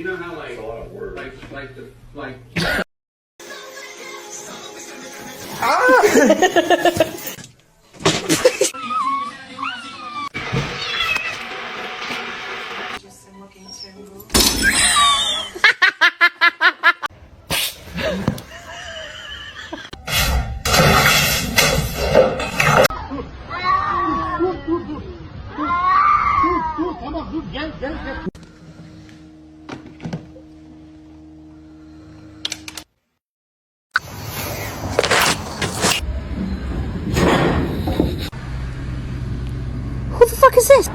You know how like a lot of words. Like Just I'm looking to move. Who the fuck is this?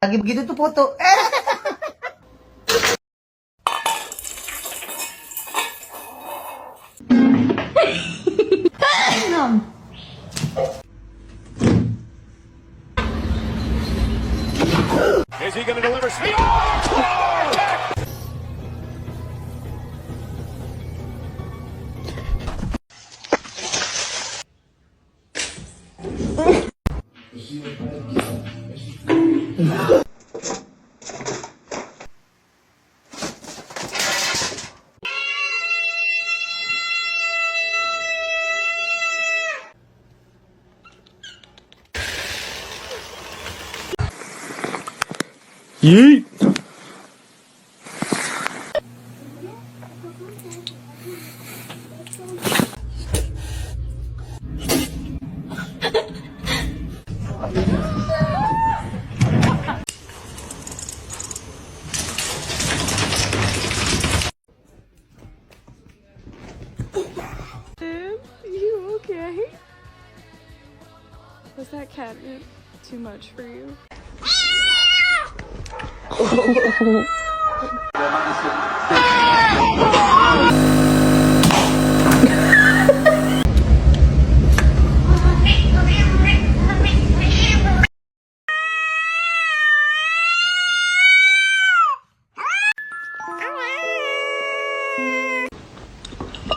Lagi begitu tuh foto. Is he going to deliver speed? Yeet. You okay? Was that catnip too much for you?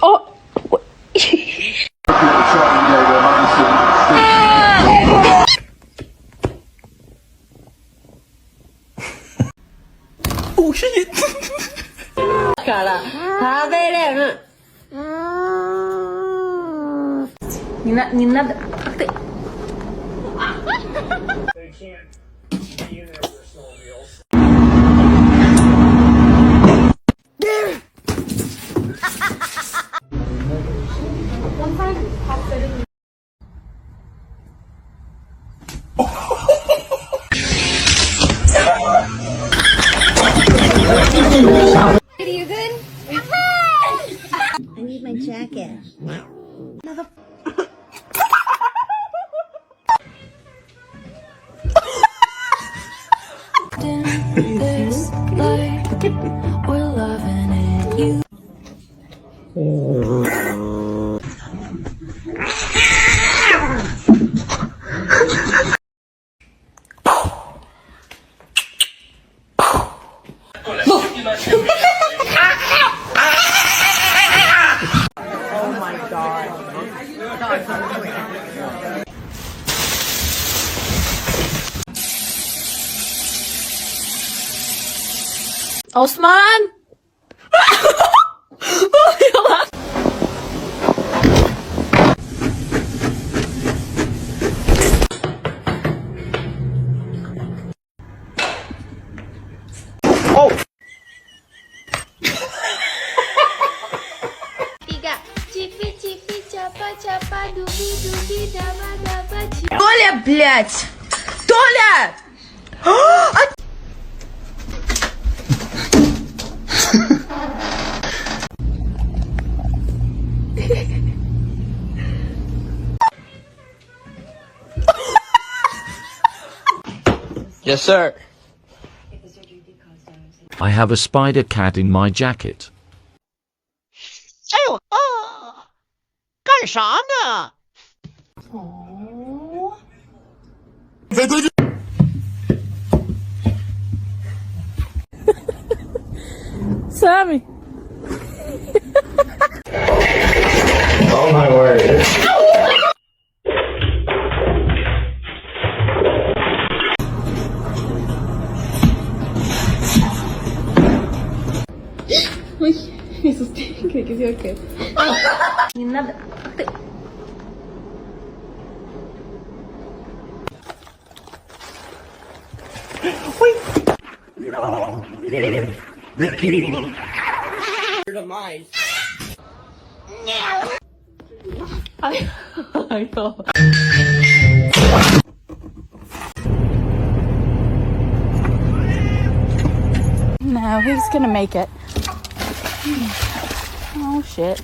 Oh! Oh shit! から食べれる。你那的对。They can't be in there with their snowmobiles. Are you good? I need my jacket. Mother. This light, we're loving it. You. Oh my god. Osman! Oh! Tiga. Cipi cipi capa capa dubi dubi daba daba cipi. Толя, блядь! Толя! Yes, sir. I have a spider cat in my jacket. 哎呦啊！干啥呢？哦。Sammy. Oh my word. Me sostiene que sí o qué. Ay, no. No, he's gonna make it. Oh shit.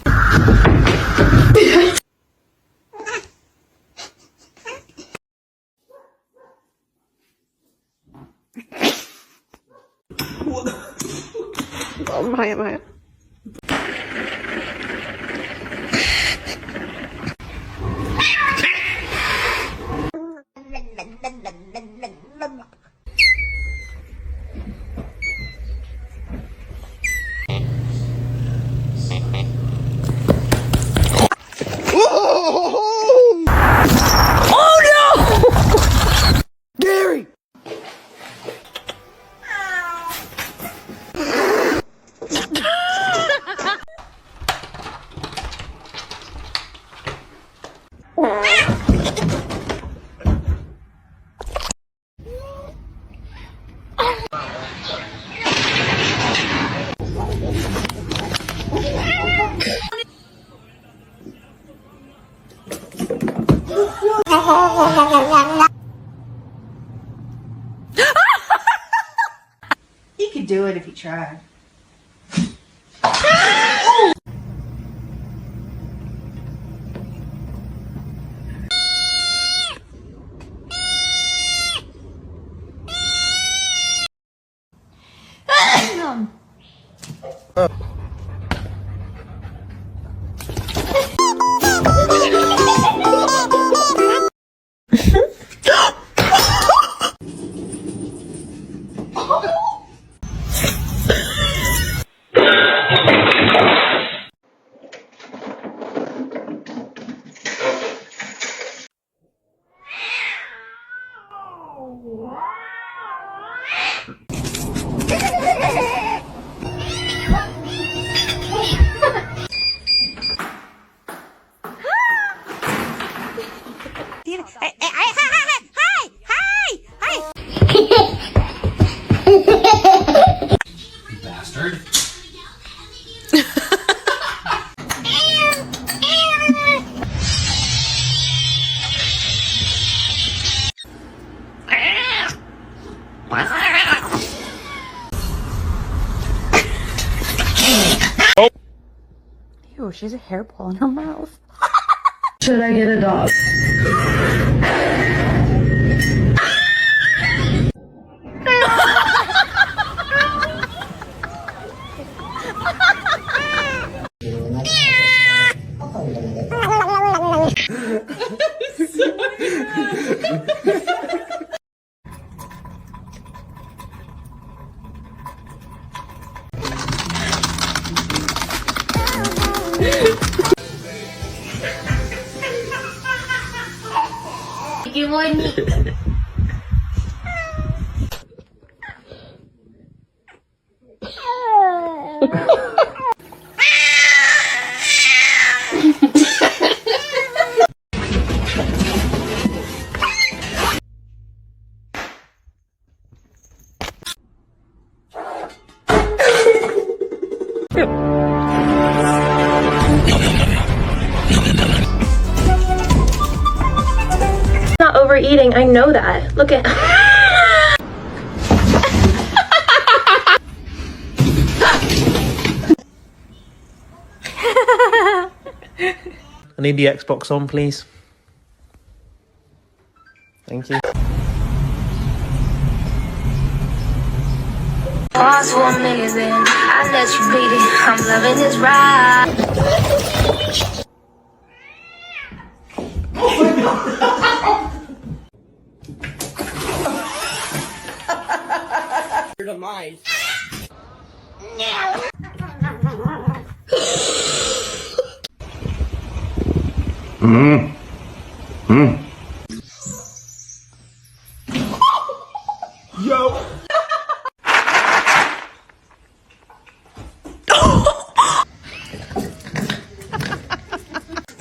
Maya. He could do it if he tried. Bastard. Ew, she has a hairball in her mouth. Should I get a dog? Not overeating, I know that. Look at I need the Xbox on, please. Thank you. Pause for a minute, then I let you beat it. I'm loving this ride. Your demise. Yo!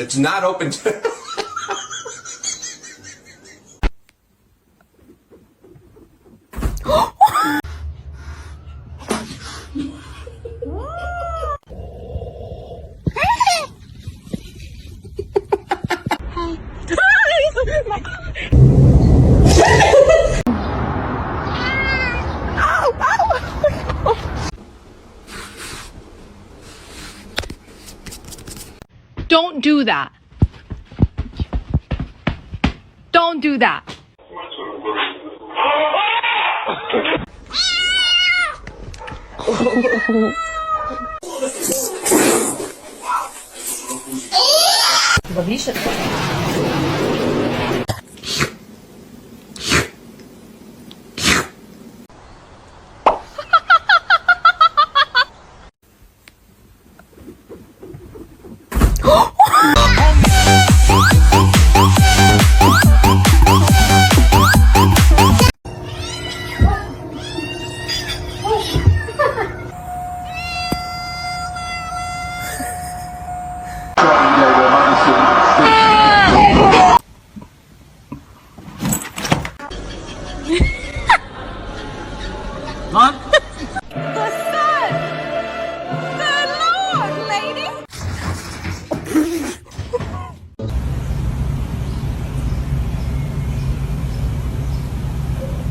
that's not open to... Don't do that. Don't do that.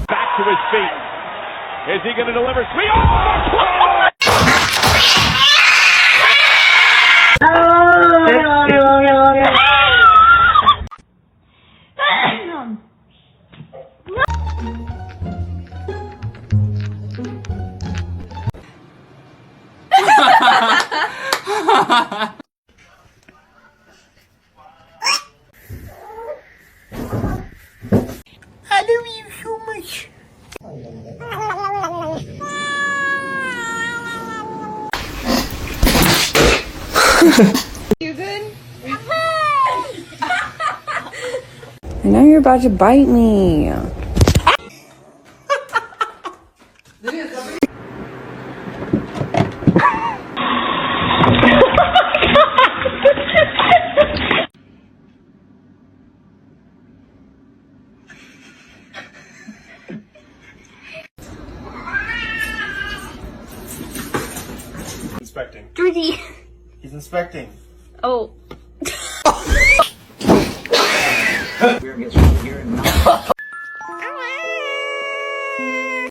Back to his feet. Is he going to deliver? Sweet. Oh! I love you so much. You good? I know you're about to bite me. Inspecting. Georgie. He's inspecting. Oh.